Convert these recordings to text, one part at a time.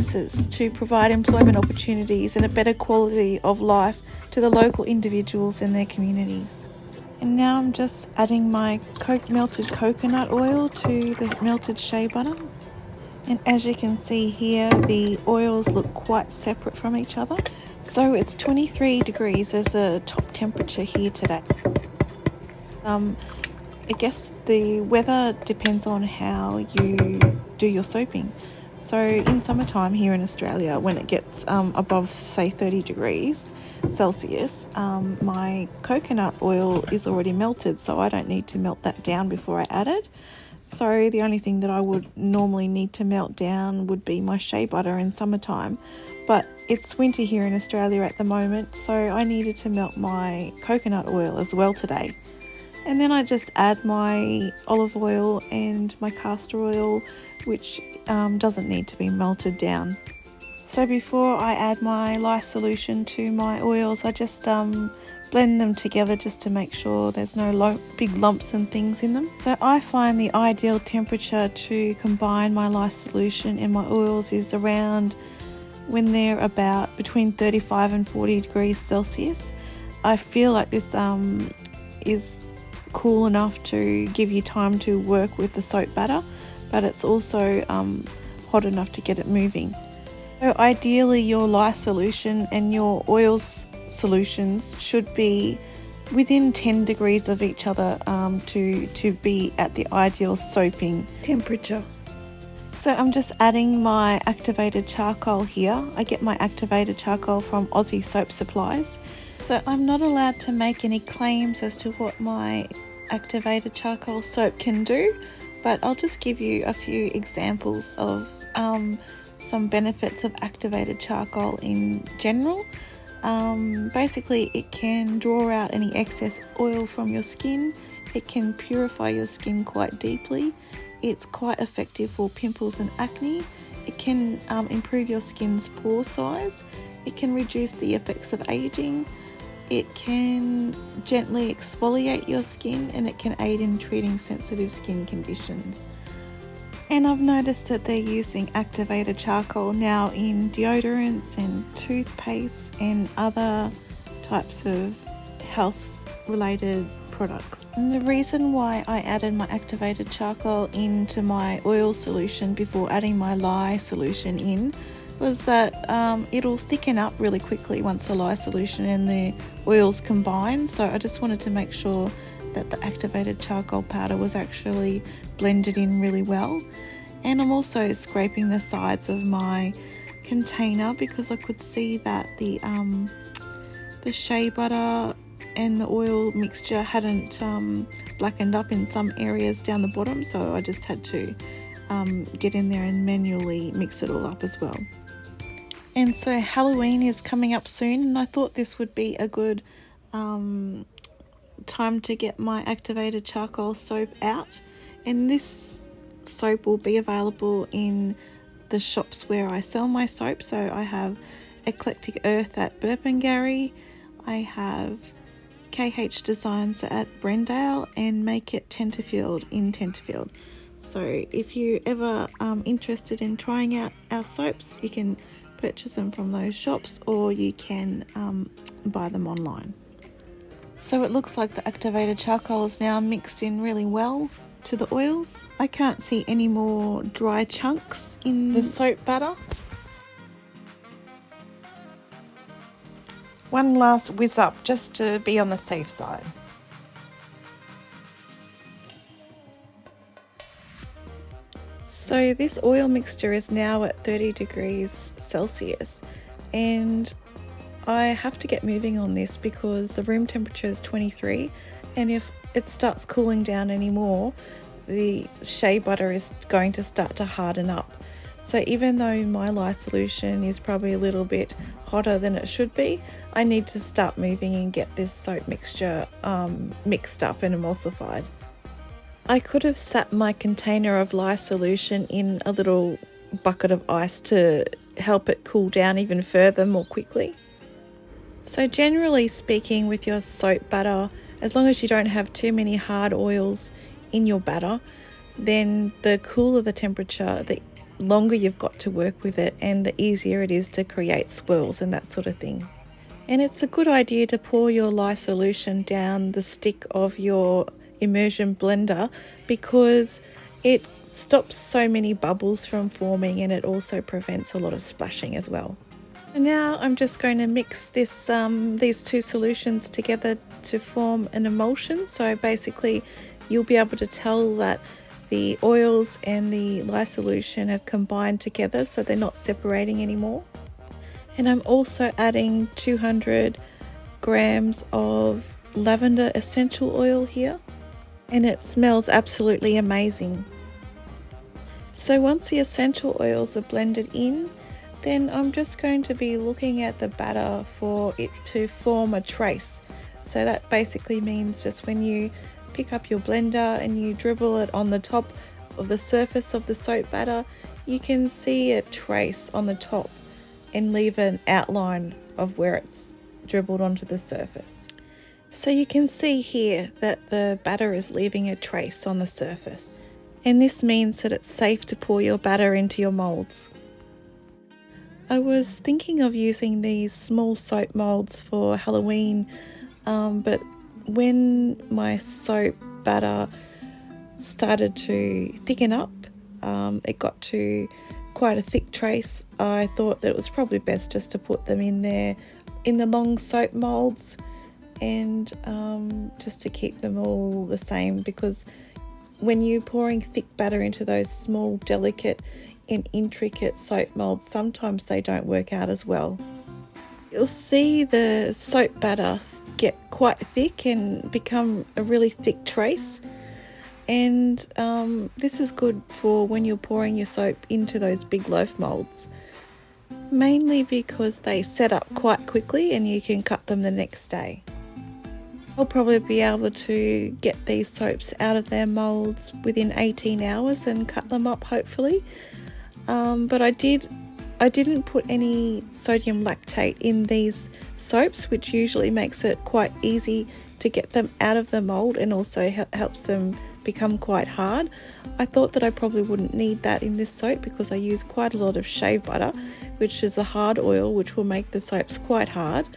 businesses to provide employment opportunities and a better quality of life to the local individuals and their communities. And now I'm just adding my melted coconut oil to the melted shea butter. And as you can see here, the oils look quite separate from each other. So it's 23 degrees as a top temperature here today. I guess the weather depends on how you do your soaping. So in summertime here in Australia, when it gets above say 30 degrees Celsius, my coconut oil is already melted, so I don't need to melt that down before I add it. So the only thing that I would normally need to melt down would be my shea butter in summertime, but it's winter here in Australia at the moment, so I needed to melt my coconut oil as well today. And then I just add my olive oil and my castor oil, which doesn't need to be melted down. So before I add my lye solution to my oils, I just blend them together just to make sure there's no big lumps and things in them. So I find the ideal temperature to combine my lye solution and my oils is around when they're about between 35 and 40 degrees Celsius. I feel like this is cool enough to give you time to work with the soap batter, but it's also hot enough to get it moving. So ideally your lye solution and your oils solutions should be within 10 degrees of each other to be at the ideal soaping temperature. So I'm just adding my activated charcoal here. I get my activated charcoal from Aussie Soap Supplies. So I'm not allowed to make any claims as to what my activated charcoal soap can do, but I'll just give you a few examples of some benefits of activated charcoal in general. Basically it can draw out any excess oil from your skin. It can purify your skin quite deeply. It's quite effective for pimples and acne. It can improve your skin's pore size. It can reduce the effects of aging. It can gently exfoliate your skin, and it can aid in treating sensitive skin conditions. And I've noticed that they're using activated charcoal now in deodorants and toothpaste and other types of health related products. And the reason why I added my activated charcoal into my oil solution before adding my lye solution in was that it'll thicken up really quickly once the lye solution and the oils combine. So I just wanted to make sure that the activated charcoal powder was actually blended in really well. And I'm also scraping the sides of my container because I could see that the shea butter and the oil mixture hadn't blackened up in some areas down the bottom, so I just had to get in there and manually mix it all up as well. And so Halloween is coming up soon, and I thought this would be a good time to get my activated charcoal soap out. And this soap will be available in the shops where I sell my soap. So I have Eclectic Earth at Burpengary, I have KH Designs at Brendale, and Make It Tenterfield in Tenterfield. So if you're ever interested in trying out our soaps, you can purchase them from those shops, or you can buy them online. So it looks like the activated charcoal is now mixed in really well to the oils. I can't see any more dry chunks in the soap batter. One last whiz up just to be on the safe side. So this oil mixture is now at 30 degrees Celsius, and I have to get moving on this because the room temperature is 23, and if it starts cooling down anymore, the shea butter is going to start to harden up. So even though my lye solution is probably a little bit hotter than it should be, I need to start moving and get this soap mixture mixed up and emulsified. I could have sat my container of lye solution in a little bucket of ice to help it cool down even further more quickly. So generally speaking, with your soap batter, as long as you don't have too many hard oils in your batter, then the cooler the temperature, the longer you've got to work with it and the easier it is to create swirls and that sort of thing. And it's a good idea to pour your lye solution down the stick of your immersion blender because it stops so many bubbles from forming and it also prevents a lot of splashing as well. And now I'm just going to mix these two solutions together to form an emulsion. So basically you'll be able to tell that the oils and the lye solution have combined together so they're not separating anymore. And I'm also adding 200 grams of lavender essential oil here, and it smells absolutely amazing. So once the essential oils are blended in, then I'm just going to be looking at the batter for it to form a trace. So that basically means just when you pick up your blender and you dribble it on the top of the surface of the soap batter, you can see a trace on the top and leave an outline of where it's dribbled onto the surface. So you can see here that the batter is leaving a trace on the surface. And this means that it's safe to pour your batter into your molds. I was thinking of using these small soap molds for Halloween, but when my soap batter started to thicken up, it got to quite a thick trace. I thought that it was probably best just to put them in there in the long soap molds and just to keep them all the same, because when you're pouring thick batter into those small, delicate and intricate soap molds, sometimes they don't work out as well. You'll see the soap batter get quite thick and become a really thick trace, and this is good for when you're pouring your soap into those big loaf molds, mainly because they set up quite quickly and you can cut them the next day. I'll probably be able to get these soaps out of their molds within 18 hours and cut them up hopefully, but I didn't put any sodium lactate in these soaps, which usually makes it quite easy to get them out of the mold and also helps them become quite hard. I thought that I probably wouldn't need that in this soap because I use quite a lot of shea butter, which is a hard oil which will make the soaps quite hard.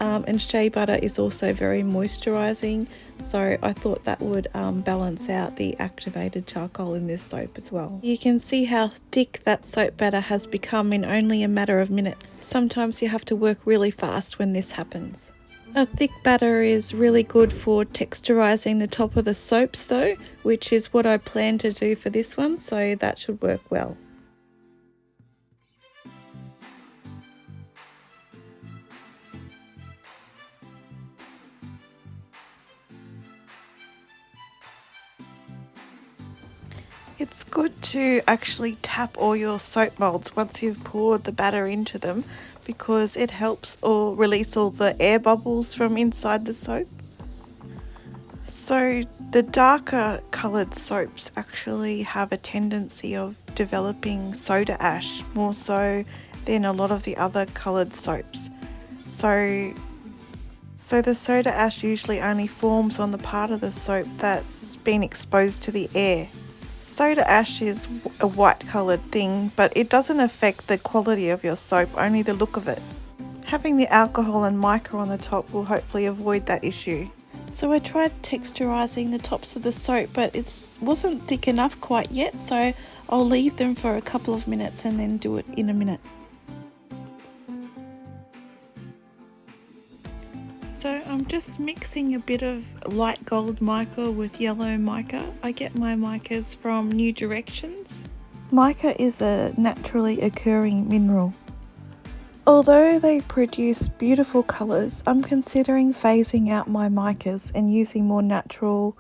And shea butter is also very moisturising, so I thought that would balance out the activated charcoal in this soap as well. You can see how thick that soap batter has become in only a matter of minutes. Sometimes you have to work really fast when this happens. A thick batter is really good for texturising the top of the soaps though, which is what I plan to do for this one, so that should work well. It's good to actually tap all your soap molds once you've poured the batter into them, because it helps or release all the air bubbles from inside the soap. So the darker coloured soaps actually have a tendency of developing soda ash more so than a lot of the other coloured soaps. So the soda ash usually only forms on the part of the soap that's been exposed to the air. Soda ash is a white coloured thing, but it doesn't affect the quality of your soap, only the look of it. Having the alcohol and mica on the top will hopefully avoid that issue. So I tried texturising the tops of the soap, but it wasn't thick enough quite yet, so I'll leave them for a couple of minutes and then do it in a minute. So I'm just mixing a bit of light gold mica with yellow mica. I get my micas from New Directions. Mica is a naturally occurring mineral. Although they produce beautiful colours, I'm considering phasing out my micas and using more natural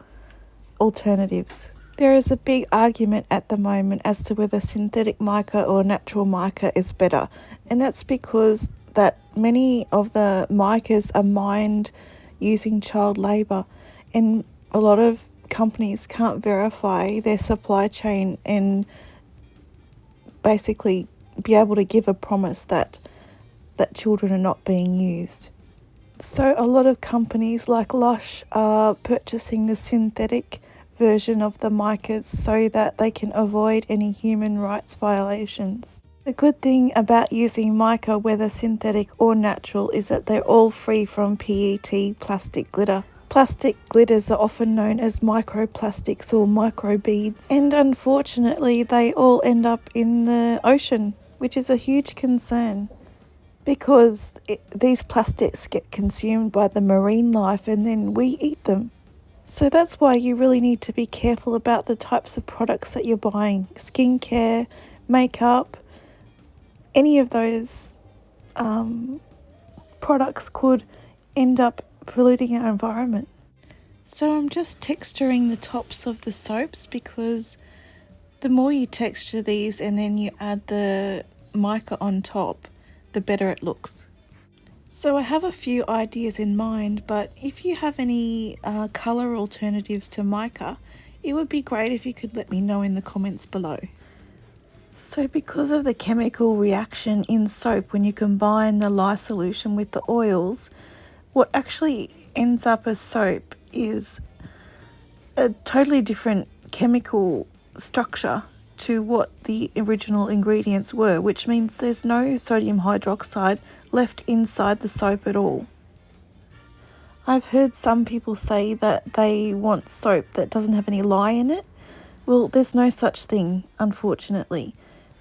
alternatives. There is a big argument at the moment as to whether synthetic mica or natural mica is better, and that's because that many of the micas are mined using child labour, and a lot of companies can't verify their supply chain and basically be able to give a promise that children are not being used. So a lot of companies like Lush are purchasing the synthetic version of the micas so that they can avoid any human rights violations. The good thing about using mica, whether synthetic or natural, is that they're all free from PET plastic glitter. Plastic glitters are often known as microplastics or microbeads, and unfortunately they all end up in the ocean, which is a huge concern because these plastics get consumed by the marine life and then we eat them. So that's why you really need to be careful about the types of products that you're buying. Skincare, makeup, any of those products could end up polluting our environment. So I'm just texturing the tops of the soaps because the more you texture these and then you add the mica on top, the better it looks. So I have a few ideas in mind, but if you have any colour alternatives to mica, it would be great if you could let me know in the comments below. So because of the chemical reaction in soap, when you combine the lye solution with the oils, what actually ends up as soap is a totally different chemical structure to what the original ingredients were, which means there's no sodium hydroxide left inside the soap at all. I've heard some people say that they want soap that doesn't have any lye in it. Well, there's no such thing, unfortunately.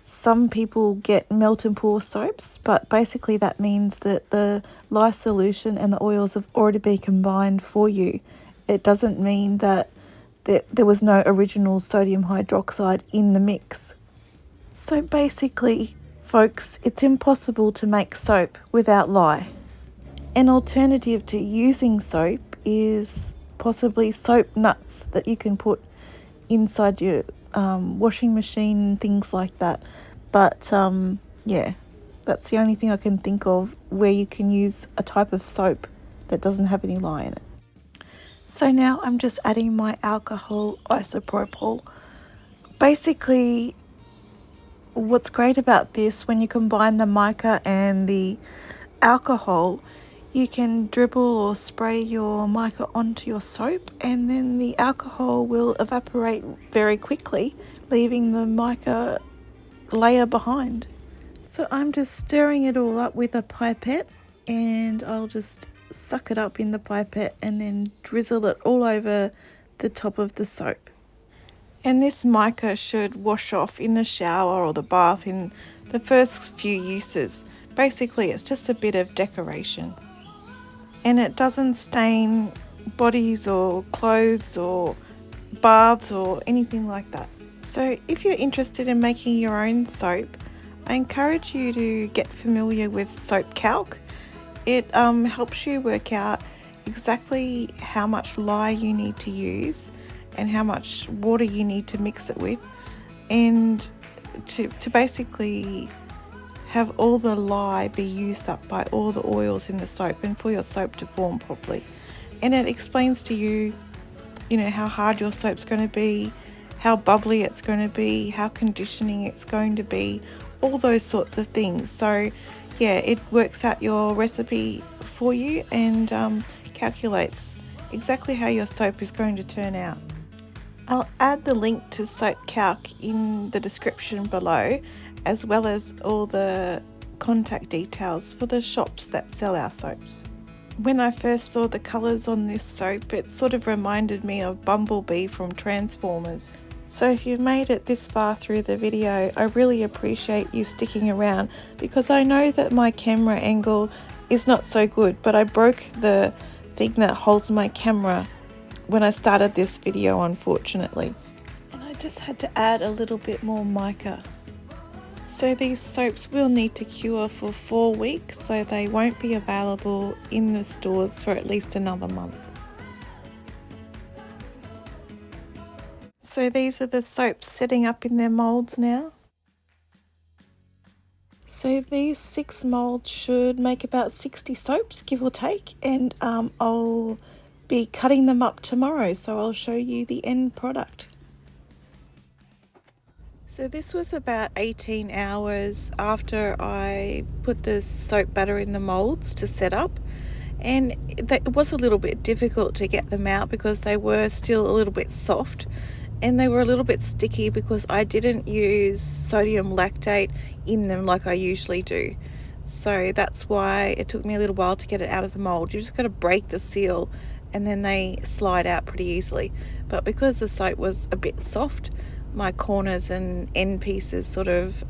Some people get melt and pour soaps, but basically that means that the lye solution and the oils have already been combined for you. It doesn't mean that there was no original sodium hydroxide in the mix. So basically, folks, it's impossible to make soap without lye. An alternative to using soap is possibly soap nuts that you can put inside your washing machine and things like that. But yeah, that's the only thing I can think of where you can use a type of soap that doesn't have any lye in it. So now I'm just adding my alcohol isopropyl. Basically, what's great about this, when you combine the mica and the alcohol, you can dribble or spray your mica onto your soap and then the alcohol will evaporate very quickly, leaving the mica layer behind. So I'm just stirring it all up with a pipette and I'll just suck it up in the pipette and then drizzle it all over the top of the soap. And this mica should wash off in the shower or the bath in the first few uses. Basically, it's just a bit of decoration. And it doesn't stain bodies or clothes or baths or anything like that. So if you're interested in making your own soap, I encourage you to get familiar with soap calc. It helps you work out exactly how much lye you need to use and how much water you need to mix it with, and to basically have all the lye be used up by all the oils in the soap and for your soap to form properly. And it explains to you, how hard your soap's going to be, how bubbly it's going to be, how conditioning it's going to be, all those sorts of things. So yeah, it works out your recipe for you and calculates exactly how your soap is going to turn out. I'll add the link to Soap Calc in the description below, as well as all the contact details for the shops that sell our soaps. When I first saw the colours on this soap, it sort of reminded me of Bumblebee from Transformers. So if you've made it this far through the video, I really appreciate you sticking around, because I know that my camera angle is not so good, but I broke the thing that holds my camera when I started this video, unfortunately. And I just had to add a little bit more mica. So these soaps will need to cure for 4 weeks, so they won't be available in the stores for at least another month. So these are the soaps setting up in their moulds now. So these 6 moulds should make about 60 soaps, give or take, and I'll be cutting them up tomorrow, so I'll show you the end product. So this was about 18 hours after I put the soap batter in the moulds to set up, and it was a little bit difficult to get them out because they were still a little bit soft, and they were a little bit sticky because I didn't use sodium lactate in them like I usually do. So that's why it took me a little while to get it out of the mold. You just got to break the seal and then they slide out pretty easily. But because the soap was a bit soft, my corners and end pieces sort of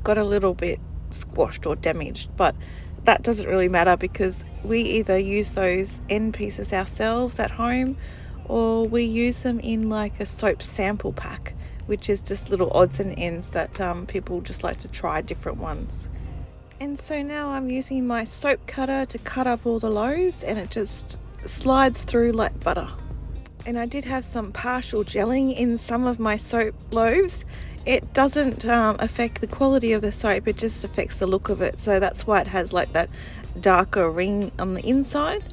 got a little bit squashed or damaged. But that doesn't really matter because we either use those end pieces ourselves at home, or we use them in like a soap sample pack, which is just little odds and ends that people just like to try different ones. And so now I'm using my soap cutter to cut up all the loaves, and it just slides through like butter. And I did have some partial gelling in some of my soap loaves. It doesn't affect the quality of the soap, it just affects the look of it. So that's why it has like that darker ring on the inside.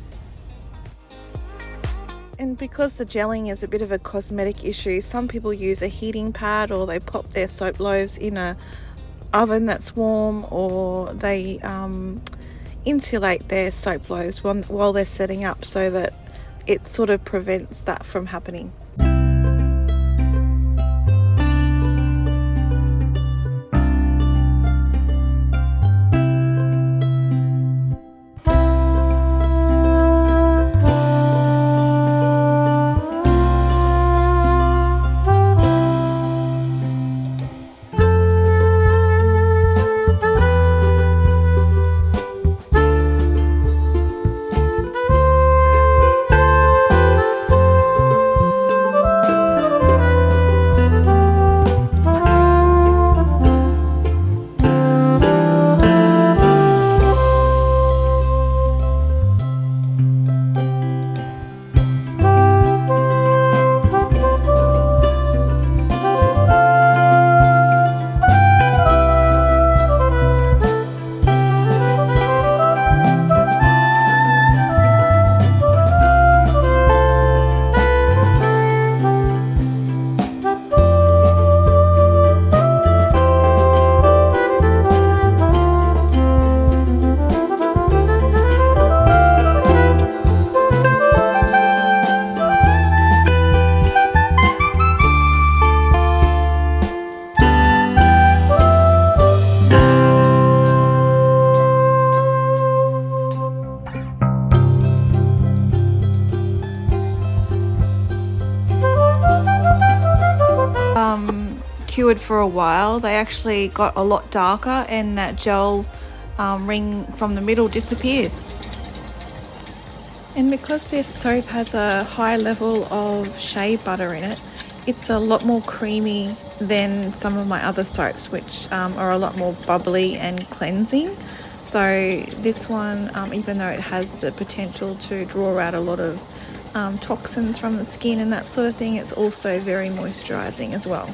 And because the gelling is a bit of a cosmetic issue, some people use a heating pad, or they pop their soap loaves in a oven that's warm, or they insulate their soap loaves while they're setting up so that it sort of prevents that from happening. Cured for a while, they actually got a lot darker, and that gel ring from the middle disappeared. And because this soap has a high level of shea butter in it, it's a lot more creamy than some of my other soaps, which are a lot more bubbly and cleansing. So this one, even though it has the potential to draw out a lot of toxins from the skin and that sort of thing, it's also very moisturizing as well.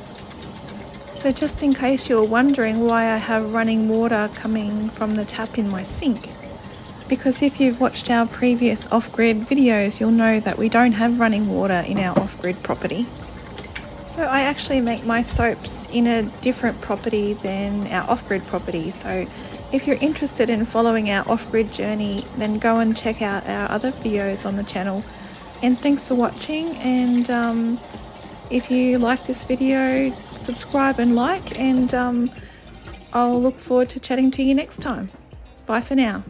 So just in case you're wondering why I have running water coming from the tap in my sink, because if you've watched our previous off-grid videos, you'll know that we don't have running water in our off-grid property. So I actually make my soaps in a different property than our off-grid property. So if you're interested in following our off-grid journey, then go and check out our other videos on the channel. And thanks for watching, and if you like this video, subscribe and like, and I'll look forward to chatting to you next time. Bye for now.